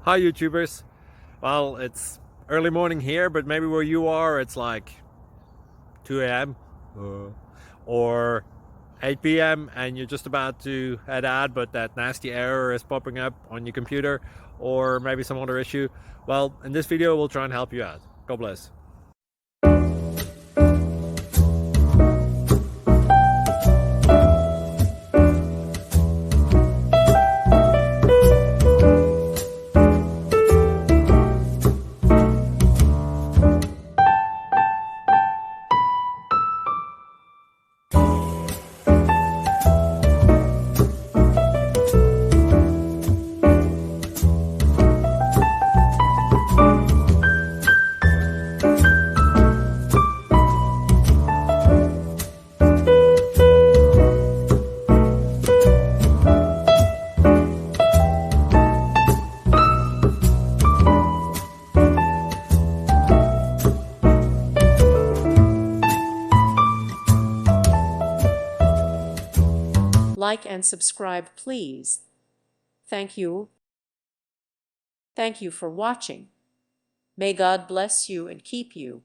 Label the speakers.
Speaker 1: Hi YouTubers. Well, it's early morning here, but maybe where you are it's like 2 a.m. or 8 p.m. and you're just about to head out, but that nasty error is popping up on your computer, or maybe some other issue. Well, in this video we'll try and help you out. God bless.
Speaker 2: Like and subscribe, please. Thank you. Thank you for watching. May God bless you and keep you.